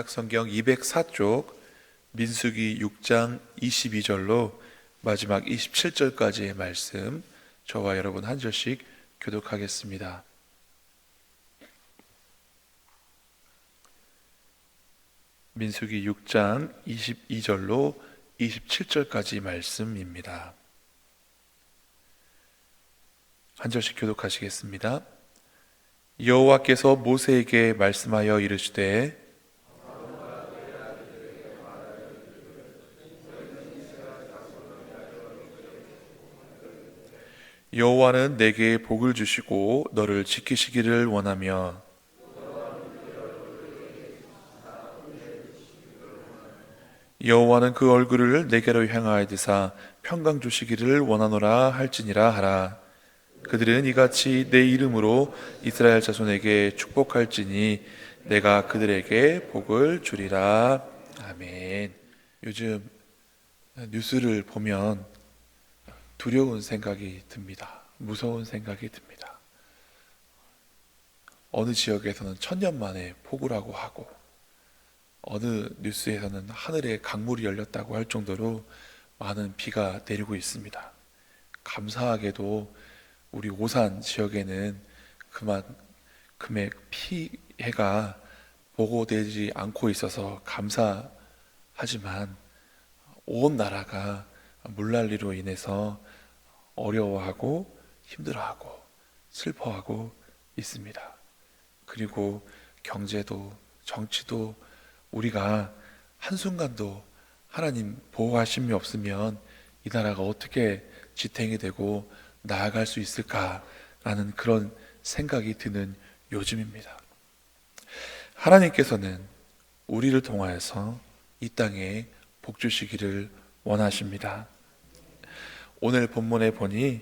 신약성경 204쪽 민수기 6장 22절로 마지막 27절까지의 말씀, 저와 여러분 한 절씩 교독하겠습니다. 민수기 6장 22절로 27절까지 말씀입니다. 한 절씩 교독하시겠습니다. 여호와께서 모세에게 말씀하여 이르시되 여호와는 내게 복을 주시고 너를 지키시기를 원하며 여호와는 그 얼굴을 내게로 향하여드사 평강 주시기를 원하노라 할지니라 하라. 그들은 이같이 내 이름으로 이스라엘 자손에게 축복할지니 내가 그들에게 복을 주리라. 아멘. 요즘 뉴스를 보면 두려운 생각이 듭니다. 무서운 생각이 듭니다. 어느 지역에서는 천년 만에 폭우라고 하고, 어느 뉴스에서는 하늘에 강물이 열렸다고 할 정도로 많은 비가 내리고 있습니다. 감사하게도 우리 오산 지역에는 그만큼의 피해가 보고되지 않고 있어서 감사하지만, 온 나라가 물난리로 인해서 어려워하고 힘들어하고 슬퍼하고 있습니다. 그리고 경제도 정치도 우리가 한순간도 하나님 보호하심이 없으면 이 나라가 어떻게 지탱이 되고 나아갈 수 있을까라는 그런 생각이 드는 요즘입니다. 하나님께서는 우리를 통하여서 이 땅에 복 주시기를 원하십니다. 오늘 본문에 보니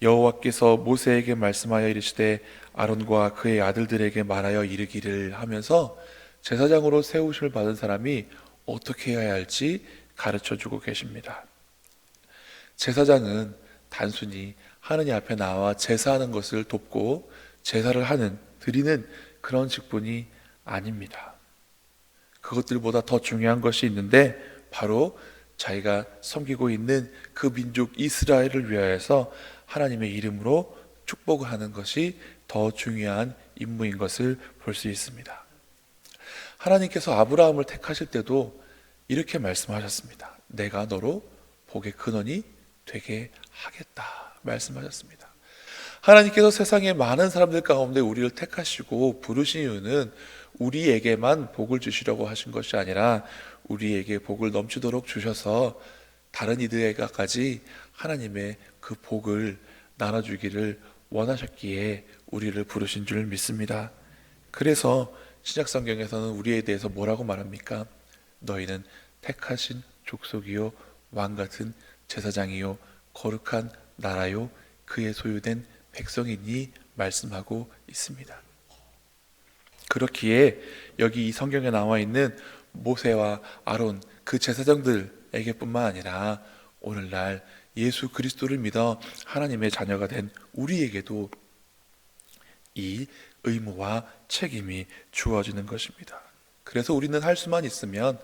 여호와께서 모세에게 말씀하여 이르시되 아론과 그의 아들들에게 말하여 이르기를 하면서 제사장으로 세우심을 받은 사람이 어떻게 해야 할지 가르쳐주고 계십니다. 제사장은 단순히 하느님 앞에 나와 제사하는 것을 돕고 제사를 드리는 그런 직분이 아닙니다. 그것들보다 더 중요한 것이 있는데, 바로 자기가 섬기고 있는 그 민족 이스라엘을 위하여서 하나님의 이름으로 축복을 하는 것이 더 중요한 임무인 것을 볼 수 있습니다. 하나님께서 아브라함을 택하실 때도 이렇게 말씀하셨습니다. 내가 너로 복의 근원이 되게 하겠다 말씀하셨습니다. 하나님께서 세상의 많은 사람들 가운데 우리를 택하시고 부르신 이유는 우리에게만 복을 주시려고 하신 것이 아니라 우리에게 복을 넘치도록 주셔서 다른 이들에게까지 하나님의 그 복을 나눠주기를 원하셨기에 우리를 부르신 줄 믿습니다. 그래서 신약성경에서는 우리에 대해서 뭐라고 말합니까? 너희는 택하신 족속이요 왕같은 제사장이요 거룩한 나라요 그의 소유된 백성이니 말씀하고 있습니다. 그렇기에 여기 이 성경에 나와 있는 모세와 아론 그 제사장들에게 뿐만 아니라 오늘날 예수 그리스도를 믿어 하나님의 자녀가 된 우리에게도 이 의무와 책임이 주어지는 것입니다. 그래서 우리는 할 수만 있으면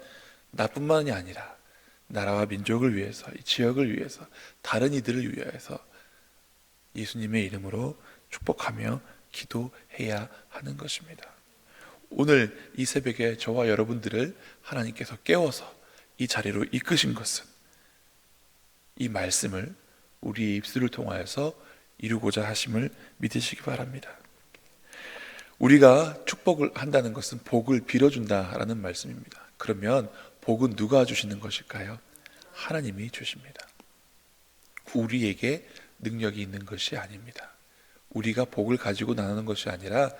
나뿐만이 아니라 나라와 민족을 위해서, 이 지역을 위해서, 다른 이들을 위해서 예수님의 이름으로 축복하며 기도해야 하는 것입니다. 오늘 이 새벽에 저와 여러분들을 하나님께서 깨워서 이 자리로 이끄신 것은 이 말씀을 우리의 입술을 통하여서 이루고자 하심을 믿으시기 바랍니다. 우리가 축복을 한다는 것은 복을 빌어준다라는 말씀입니다. 그러면 복은 누가 주시는 것일까요? 하나님이 주십니다. 우리에게 능력이 있는 것이 아닙니다. 우리가 복을 가지고 나누는 것이 아니라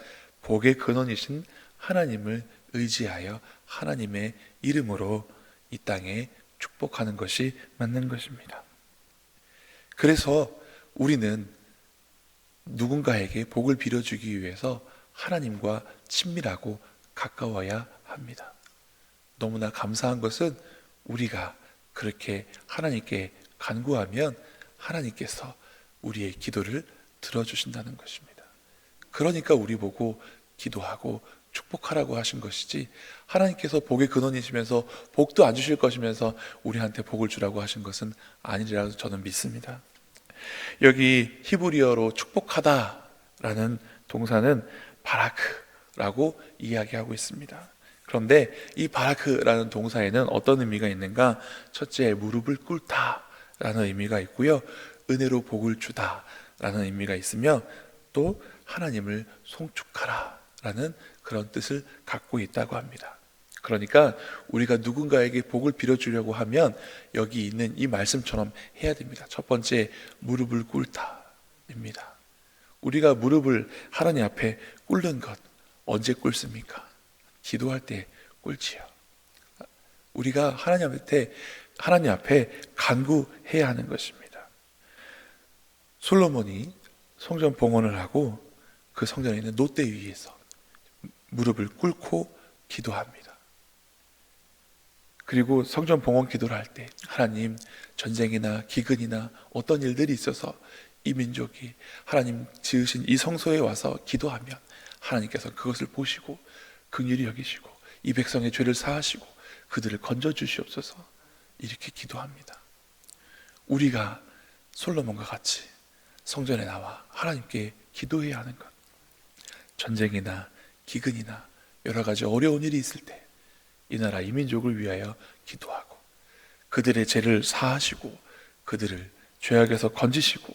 복의 근원이신 하나님을 의지하여 하나님의 이름으로 이 땅에 축복하는 것이 맞는 것입니다. 그래서 우리는 누군가에게 복을 빌어주기 위해서 하나님과 친밀하고 가까워야 합니다. 너무나 감사한 것은 우리가 그렇게 하나님께 간구하면 하나님께서 우리의 기도를 들어주신다는 것입니다. 그러니까 우리 보고 기도하고 축복하라고 하신 것이지, 하나님께서 복의 근원이시면서 복도 안 주실 것이면서 우리한테 복을 주라고 하신 것은 아니라고 저는 믿습니다. 여기 히브리어로 축복하다라는 동사는 바라크라고 이야기하고 있습니다. 그런데 이 바라크라는 동사에는 어떤 의미가 있는가? 첫째, 무릎을 꿇다라는 의미가 있고요, 은혜로 복을 주다라는 의미가 있으며, 또 하나님을 송축하라라는 그런 뜻을 갖고 있다고 합니다. 그러니까 우리가 누군가에게 복을 빌어주려고 하면 여기 있는 이 말씀처럼 해야 됩니다. 첫 번째, 무릎을 꿇다입니다. 우리가 무릎을 하나님 앞에 꿇는 것, 언제 꿇습니까? 기도할 때 꿇지요. 우리가 하나님 앞에 간구해야 하는 것입니다. 솔로몬이 성전 봉헌을 하고 그 성전에 있는 놋대 위에서 무릎을 꿇고 기도합니다. 그리고 성전 봉헌 기도를 할 때, 하나님, 전쟁이나 기근이나 어떤 일들이 있어서 이 민족이 하나님 지으신 이 성소에 와서 기도하면 하나님께서 그것을 보시고 긍휼히 여기시고 이 백성의 죄를 사하시고 그들을 건져 주시옵소서, 이렇게 기도합니다. 우리가 솔로몬과 같이 성전에 나와 하나님께 기도해야 하는 것, 전쟁이나 기근이나 여러 가지 어려운 일이 있을 때 이 나라 이 민족을 위하여 기도하고 그들의 죄를 사하시고 그들을 죄악에서 건지시고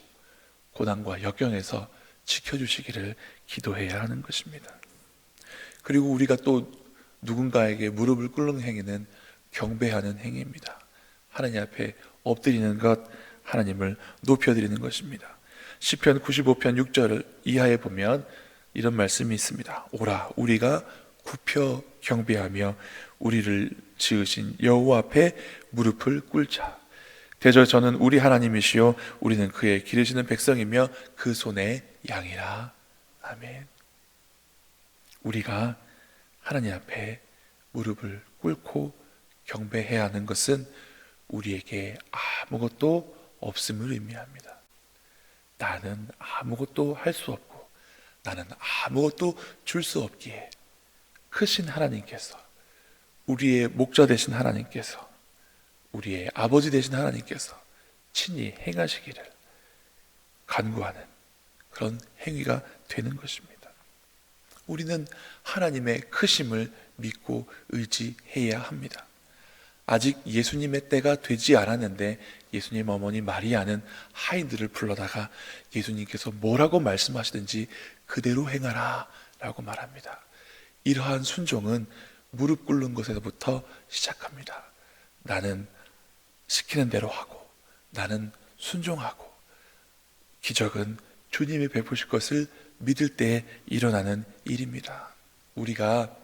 고난과 역경에서 지켜주시기를 기도해야 하는 것입니다. 그리고 우리가 또 누군가에게 무릎을 꿇는 행위는 경배하는 행위입니다. 하나님 앞에 엎드리는 것, 하나님을 높여드리는 것입니다. 시편 95편 6절 이하에 보면 이런 말씀이 있습니다. 오라, 우리가 굽혀 경배하며 우리를 지으신 여호와 앞에 무릎을 꿇자. 대저 저는 우리 하나님이시요 우리는 그의 기르시는 백성이며 그 손의 양이라. 아멘. 우리가 하나님 앞에 무릎을 꿇고 경배해야 하는 것은 우리에게 아무것도 없음을 의미합니다. 나는 아무것도 할 수 없고 나는 아무것도 줄 수 없기에 크신 하나님께서, 우리의 목자 되신 하나님께서, 우리의 아버지 되신 하나님께서 친히 행하시기를 간구하는 그런 행위가 되는 것입니다. 우리는 하나님의 크심을 믿고 의지해야 합니다. 아직 예수님의 때가 되지 않았는데 예수님 어머니 마리아는 하인들을 불러다가 예수님께서 뭐라고 말씀하시든지 그대로 행하라 라고 말합니다. 이러한 순종은 무릎 꿇는 것에서부터 시작합니다. 나는 시키는 대로 하고 나는 순종하고, 기적은 주님이 베푸실 것을 믿을 때 일어나는 일입니다. 우리가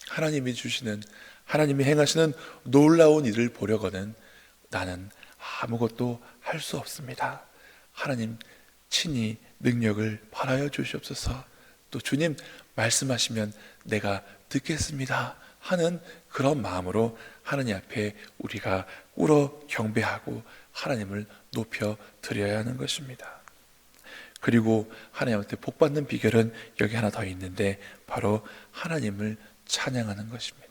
하나님이 주시는, 하나님이 행하시는 놀라운 일을 보려거는 나는 아무것도 할 수 없습니다. 하나님 친히 능력을 발하여 주시옵소서. 또 주님 말씀하시면 내가 듣겠습니다 하는 그런 마음으로 하나님 앞에 우리가 꿇어 경배하고 하나님을 높여 드려야 하는 것입니다. 그리고 하나님한테 복받는 비결은 여기 하나 더 있는데 바로 하나님을 찬양하는 것입니다.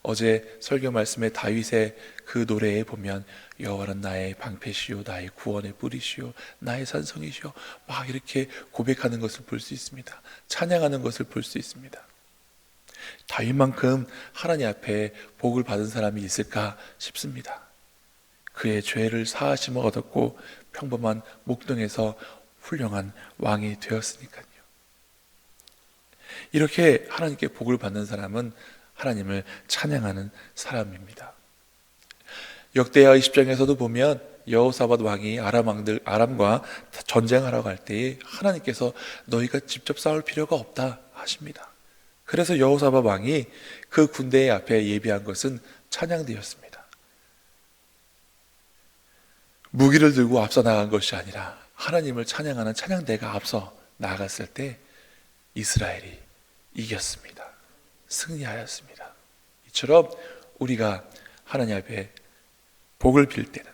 어제 설교 말씀에 다윗의 그 노래에 보면 여호와는 나의 방패시요 나의 구원의 뿌리시요 나의 산성이시요 막 이렇게 고백하는 것을 볼 수 있습니다. 찬양하는 것을 볼 수 있습니다. 다윗만큼 하나님 앞에 복을 받은 사람이 있을까 싶습니다. 그의 죄를 사하심을 얻었고 평범한 목동에서 훌륭한 왕이 되었으니까요. 이렇게 하나님께 복을 받는 사람은 하나님을 찬양하는 사람입니다. 역대하 20장에서도 보면 여호사밧 왕이 아람과 전쟁하러 갈 때에 하나님께서 너희가 직접 싸울 필요가 없다 하십니다. 그래서 여호사밧 왕이 그 군대 앞에 예비한 것은 찬양대였습니다. 무기를 들고 앞서 나간 것이 아니라 하나님을 찬양하는 찬양대가 앞서 나갔을 때 이스라엘이 이겼습니다. 승리하였습니다. 이처럼 우리가 하나님 앞에 복을 빌 때는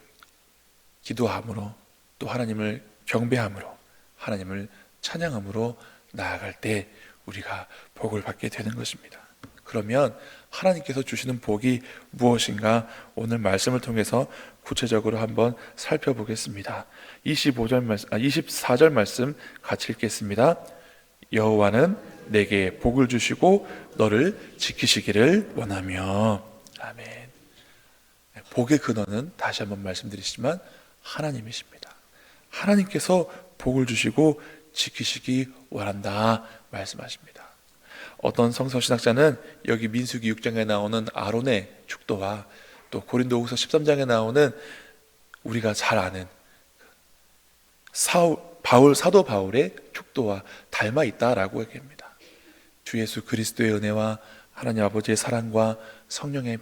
기도함으로, 또 하나님을 경배함으로, 하나님을 찬양함으로 나아갈 때 우리가 복을 받게 되는 것입니다. 그러면 하나님께서 주시는 복이 무엇인가 오늘 말씀을 통해서 구체적으로 한번 살펴보겠습니다. 24절 말씀 같이 읽겠습니다. 여호와는 내게 복을 주시고 너를 지키시기를 원하며. 아멘. 복의 근원은 다시 한번 말씀드리지만 하나님이십니다. 하나님께서 복을 주시고 지키시기 원한다 말씀하십니다. 어떤 성서신학자는 여기 민수기 6장에 나오는 아론의 축도와 또 고린도후서 13장에 나오는 우리가 잘 아는 사도 바울의 축도와 닮아 있다라고 얘기합니다. 주 예수 그리스도의 은혜와 하나님 아버지의 사랑과 성령의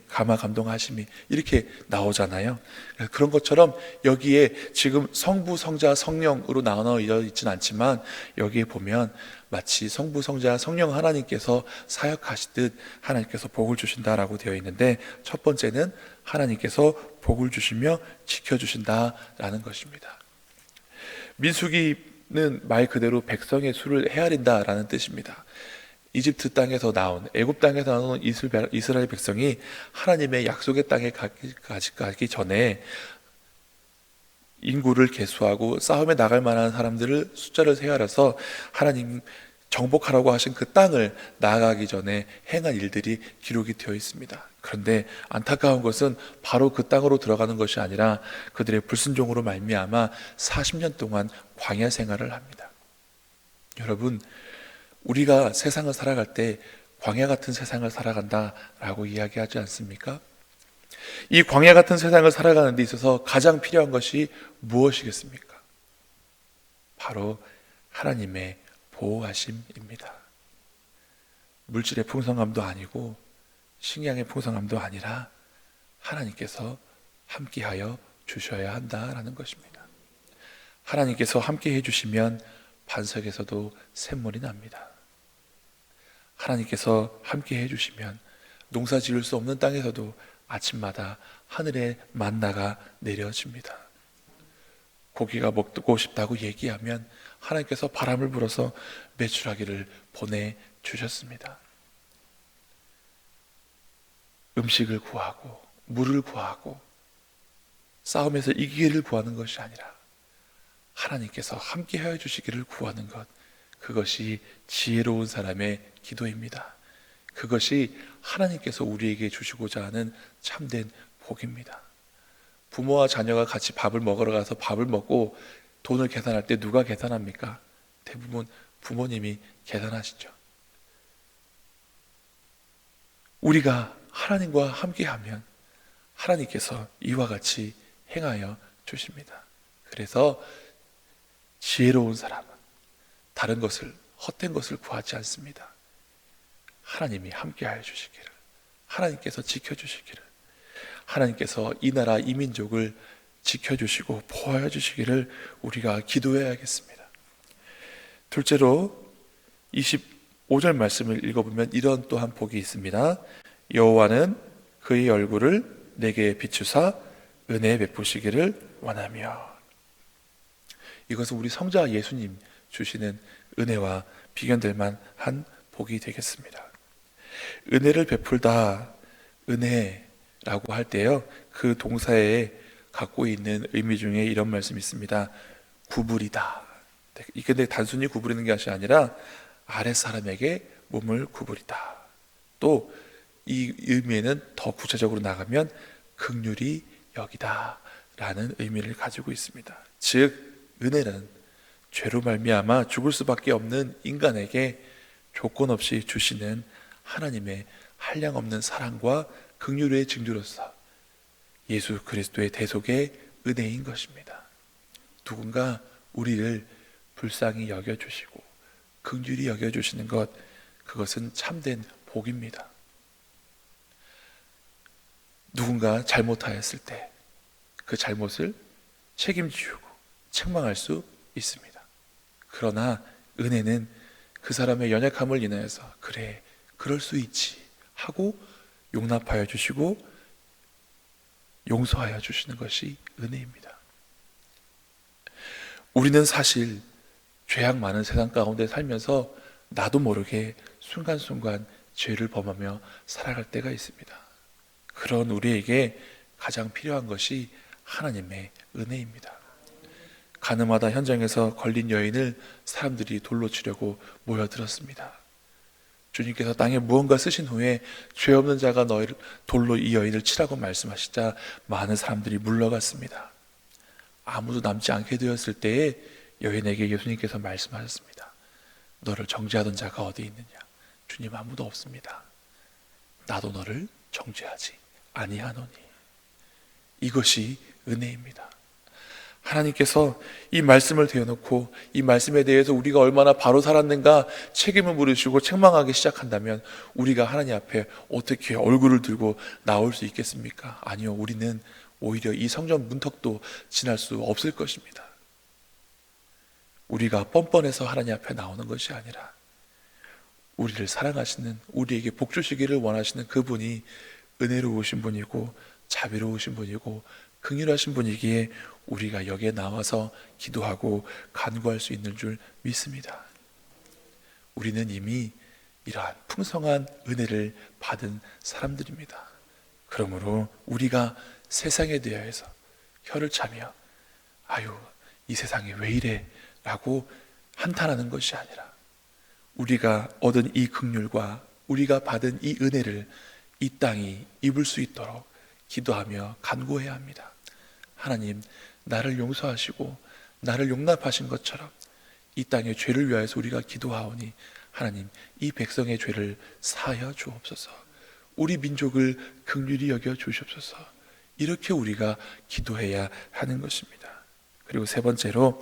감화 감동하심이 이렇게 나오잖아요. 그런 것처럼 여기에 지금 성부, 성자, 성령으로 나눠져 있지는 않지만 여기에 보면 마치 성부, 성자, 성령 하나님께서 사역하시듯 하나님께서 복을 주신다라고 되어 있는데, 첫 번째는 하나님께서 복을 주시며 지켜주신다라는 것입니다. 민수기는 말 그대로 백성의 수를 헤아린다라는 뜻입니다. 이집트 땅에서 나온, 애굽 땅에서 나온 이스라엘 백성이 하나님의 약속의 땅에 가기 전에 인구를 계수하고 싸움에 나갈 만한 사람들을 숫자를 세어서 하나님 정복하라고 하신 그 땅을 나아가기 전에 행한 일들이 기록이 되어 있습니다. 그런데 안타까운 것은 바로 그 땅으로 들어가는 것이 아니라 그들의 불순종으로 말미암아 40년 동안 광야 생활을 합니다. 여러분, 우리가 세상을 살아갈 때 광야 같은 세상을 살아간다라고 이야기하지 않습니까? 이 광야 같은 세상을 살아가는 데 있어서 가장 필요한 것이 무엇이겠습니까? 바로 하나님의 보호하심입니다. 물질의 풍성함도 아니고 식량의 풍성함도 아니라 하나님께서 함께하여 주셔야 한다라는 것입니다. 하나님께서 함께해 주시면 반석에서도 샘물이 납니다. 하나님께서 함께 해주시면 농사 지을 수 없는 땅에서도 아침마다 하늘에 만나가 내려집니다. 고기가 먹고 싶다고 얘기하면 하나님께서 바람을 불어서 메추라기를 보내주셨습니다. 음식을 구하고 물을 구하고 싸움에서 이기기를 구하는 것이 아니라 하나님께서 함께 하여 주시기를 구하는 것, 그것이 지혜로운 사람의 기도입니다. 그것이 하나님께서 우리에게 주시고자 하는 참된 복입니다. 부모와 자녀가 같이 밥을 먹으러 가서 밥을 먹고 돈을 계산할 때 누가 계산합니까? 대부분 부모님이 계산하시죠. 우리가 하나님과 함께하면 하나님께서 이와 같이 행하여 주십니다. 그래서 지혜로운 사람은 다른 것을, 헛된 것을 구하지 않습니다. 하나님이 함께하여 주시기를, 하나님께서 지켜주시기를, 하나님께서 이 나라 이 민족을 지켜주시고 보호하여 주시기를 우리가 기도해야겠습니다. 둘째로 25절 말씀을 읽어보면 이런 또한 복이 있습니다. 여호와는 그의 얼굴을 내게 비추사 은혜 베푸시기를 원하며. 이것은 우리 성자 예수님 주시는 은혜와 비견될 만한 복이 되겠습니다. 은혜를 베풀다, 은혜라고 할 때요, 그 동사에 갖고 있는 의미 중에 이런 말씀이 있습니다. 구부리다. 이게 단순히 구부리는 것이 아니라 아랫사람에게 몸을 구부리다. 또 이 의미에는 더 구체적으로 나가면 긍휼히 여기다 라는 의미를 가지고 있습니다. 즉 은혜는 죄로 말미암아 죽을 수밖에 없는 인간에게 조건 없이 주시는 하나님의 한량없는 사랑과 긍휼의 증조로서 예수 그리스도의 대속의 은혜인 것입니다. 누군가 우리를 불쌍히 여겨주시고 긍휼히 여겨주시는 것, 그것은 참된 복입니다. 누군가 잘못하였을 때 그 잘못을 책임지고 책망할 수 있습니다. 그러나 은혜는 그 사람의 연약함을 인하여서 그래, 그럴 수 있지 하고 용납하여 주시고 용서하여 주시는 것이 은혜입니다. 우리는 사실 죄악 많은 세상 가운데 살면서 나도 모르게 순간순간 죄를 범하며 살아갈 때가 있습니다. 그런 우리에게 가장 필요한 것이 하나님의 은혜입니다. 가늠하다 현장에서 걸린 여인을 사람들이 돌로 치려고 모여들었습니다. 주님께서 땅에 무언가 쓰신 후에 죄 없는 자가 너희를 돌로 이 여인을 치라고 말씀하시자 많은 사람들이 물러갔습니다. 아무도 남지 않게 되었을 때에 여인에게 예수님께서 말씀하셨습니다. 너를 정죄하던 자가 어디 있느냐? 주님, 아무도 없습니다. 나도 너를 정죄하지 아니하노니. 이것이 은혜입니다. 하나님께서 이 말씀을 대어놓고 이 말씀에 대해서 우리가 얼마나 바로 살았는가 책임을 물으시고 책망하기 시작한다면 우리가 하나님 앞에 어떻게 얼굴을 들고 나올 수 있겠습니까? 아니요, 우리는 오히려 이 성전 문턱도 지날 수 없을 것입니다. 우리가 뻔뻔해서 하나님 앞에 나오는 것이 아니라 우리를 사랑하시는, 우리에게 복 주시기를 원하시는 그분이 은혜로우신 분이고 자비로우신 분이고 긍휼하신 분이기에 우리가 여기에 나와서 기도하고 간구할 수 있는 줄 믿습니다. 우리는 이미 이러한 풍성한 은혜를 받은 사람들입니다. 그러므로 우리가 세상에 대해서 혀를 차며 아유, 이 세상이 왜 이래? 라고 한탄하는 것이 아니라 우리가 얻은 이 긍휼과 우리가 받은 이 은혜를 이 땅이 입을 수 있도록 기도하며 간구해야 합니다. 하나님, 나를 용서하시고 나를 용납하신 것처럼 이 땅의 죄를 위하여서 우리가 기도하오니 하나님, 이 백성의 죄를 사하여 주옵소서. 우리 민족을 긍휼히 여겨 주시옵소서. 이렇게 우리가 기도해야 하는 것입니다. 그리고 세 번째로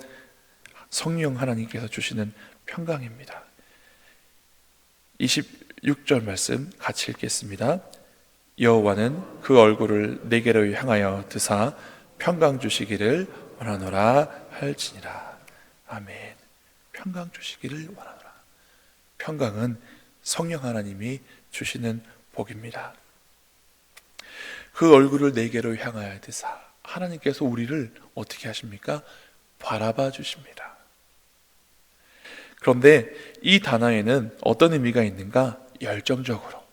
성령 하나님께서 주시는 평강입니다. 26절 말씀 같이 읽겠습니다. 여호와는 그 얼굴을 내게로 향하여 드사 평강 주시기를 원하노라 할지니라. 아멘. 평강 주시기를 원하노라. 평강은 성령 하나님이 주시는 복입니다. 그 얼굴을 내게로 향하여 드사, 하나님께서 우리를 어떻게 하십니까? 바라봐 주십니다. 그런데 이 단어에는 어떤 의미가 있는가? 열정적으로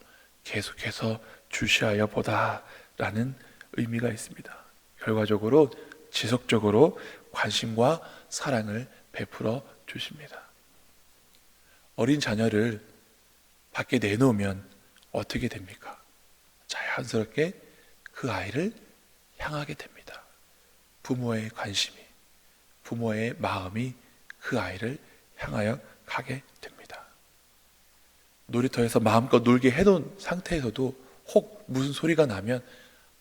계속해서 주시하여 보다라는 의미가 있습니다. 결과적으로 지속적으로 관심과 사랑을 베풀어 주십니다. 어린 자녀를 밖에 내놓으면 어떻게 됩니까? 자연스럽게 그 아이를 향하게 됩니다. 부모의 관심이, 부모의 마음이 그 아이를 향하여 가게 됩니다. 놀이터에서 마음껏 놀게 해놓은 상태에서도 혹 무슨 소리가 나면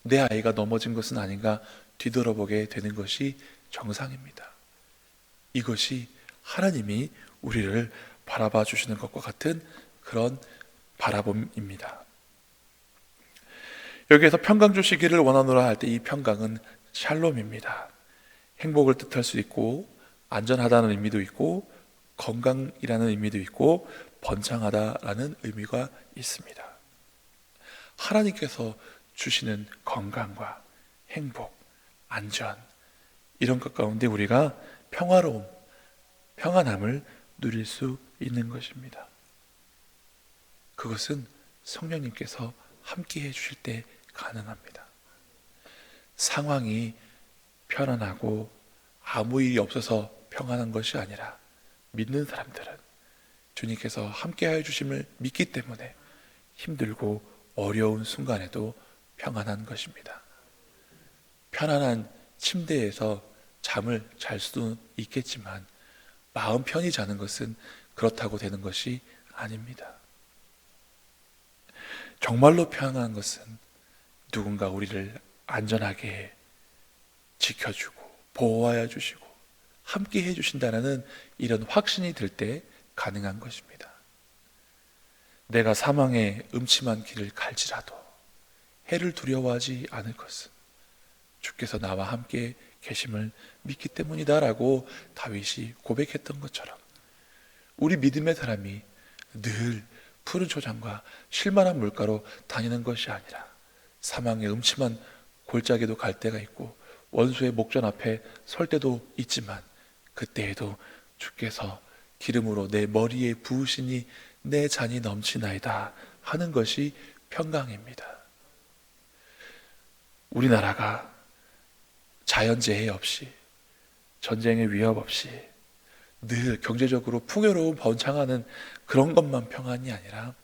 내 아이가 넘어진 것은 아닌가 뒤돌아보게 되는 것이 정상입니다. 이것이 하나님이 우리를 바라봐 주시는 것과 같은 그런 바라봄입니다. 여기에서 평강 주시기를 원하노라 할 때 이 평강은 샬롬입니다. 행복을 뜻할 수 있고 안전하다는 의미도 있고 건강이라는 의미도 있고 번창하다라는 의미가 있습니다. 하나님께서 주시는 건강과 행복, 안전, 이런 것 가운데 우리가 평화로움, 평안함을 누릴 수 있는 것입니다. 그것은 성령님께서 함께 해주실 때 가능합니다. 상황이 편안하고 아무 일이 없어서 평안한 것이 아니라 믿는 사람들은 주님께서 함께 해주심을 믿기 때문에 힘들고 어려운 순간에도 평안한 것입니다. 편안한 침대에서 잠을 잘 수도 있겠지만 마음 편히 자는 것은 그렇다고 되는 것이 아닙니다. 정말로 평안한 것은 누군가 우리를 안전하게 지켜주고 보호하여 주시고 함께 해주신다는 이런 확신이 들 때 가능한 것입니다. 내가 사망의 음침한 길을 갈지라도 해를 두려워하지 않을 것은 주께서 나와 함께 계심을 믿기 때문이다라고 다윗이 고백했던 것처럼 우리 믿음의 사람이 늘 푸른 초장과 실만한 물가로 다니는 것이 아니라 사망의 음침한 골짜기도 갈 때가 있고 원수의 목전 앞에 설 때도 있지만 그때에도 주께서 기름으로 내 머리에 부으시니 내 잔이 넘치나이다 하는 것이 평강입니다. 우리나라가 자연재해 없이, 전쟁의 위협 없이 늘 경제적으로 풍요로운 번창하는 그런 것만 평안이 아니라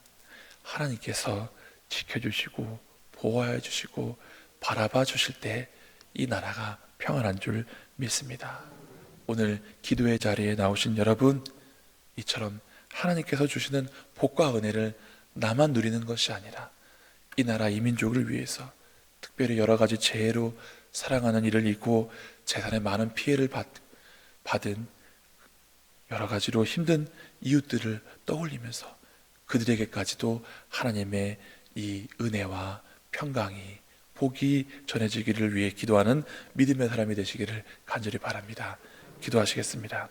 하나님께서 지켜주시고 보호해 주시고 바라봐 주실 때 이 나라가 평안한 줄 믿습니다. 오늘 기도의 자리에 나오신 여러분, 이처럼 하나님께서 주시는 복과 은혜를 나만 누리는 것이 아니라 이 나라 이민족을 위해서, 특별히 여러 가지 재해로 사랑하는 이를 잃고 재산에 많은 피해를 받은 여러 가지로 힘든 이웃들을 떠올리면서 그들에게까지도 하나님의 이 은혜와 평강이, 복이 전해지기를 위해 기도하는 믿음의 사람이 되시기를 간절히 바랍니다. 기도하시겠습니다.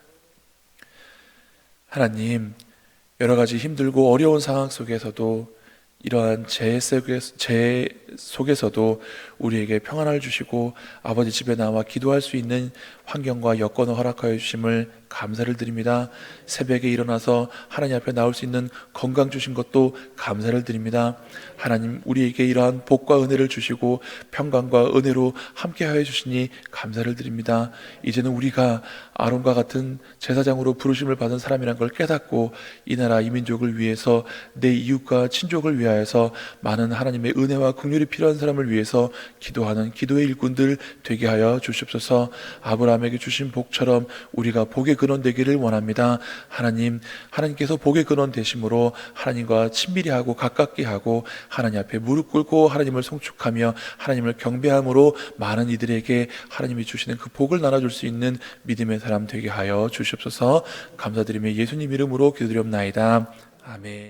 하나님, 여러 가지 힘들고 어려운 상황 속에서도, 이러한 재해 속에서도 우리에게 평안을 주시고 아버지 집에 나와 기도할 수 있는 환경과 여건을 허락하여 주심을 감사를 드립니다. 새벽에 일어나서 하나님 앞에 나올 수 있는 건강 주신 것도 감사를 드립니다. 하나님, 우리에게 이러한 복과 은혜를 주시고 평강과 은혜로 함께하여 주시니 감사를 드립니다. 이제는 우리가 아론과 같은 제사장으로 부르심을 받은 사람이란 걸 깨닫고 이 나라 이민족을 위해서, 내 이웃과 친족을 위하여서 많은 하나님의 은혜와 긍휼이 필요한 사람을 위해서 기도하는 기도의 일꾼들 되게 하여 주시옵소서. 아브라함에게 주신 복처럼 우리가 복의 근원 되기를 원합니다. 하나님, 하나님께서 복의 근원 되심으로 하나님과 친밀히 하고 가깝게 하고 하나님 앞에 무릎 꿇고 하나님을 송축하며 하나님을 경배함으로 많은 이들에게 하나님이 주시는 그 복을 나눠줄 수 있는 믿음의 사람 되게 하여 주시옵소서. 감사드리며 예수님 이름으로 기도드리옵나이다. 아멘.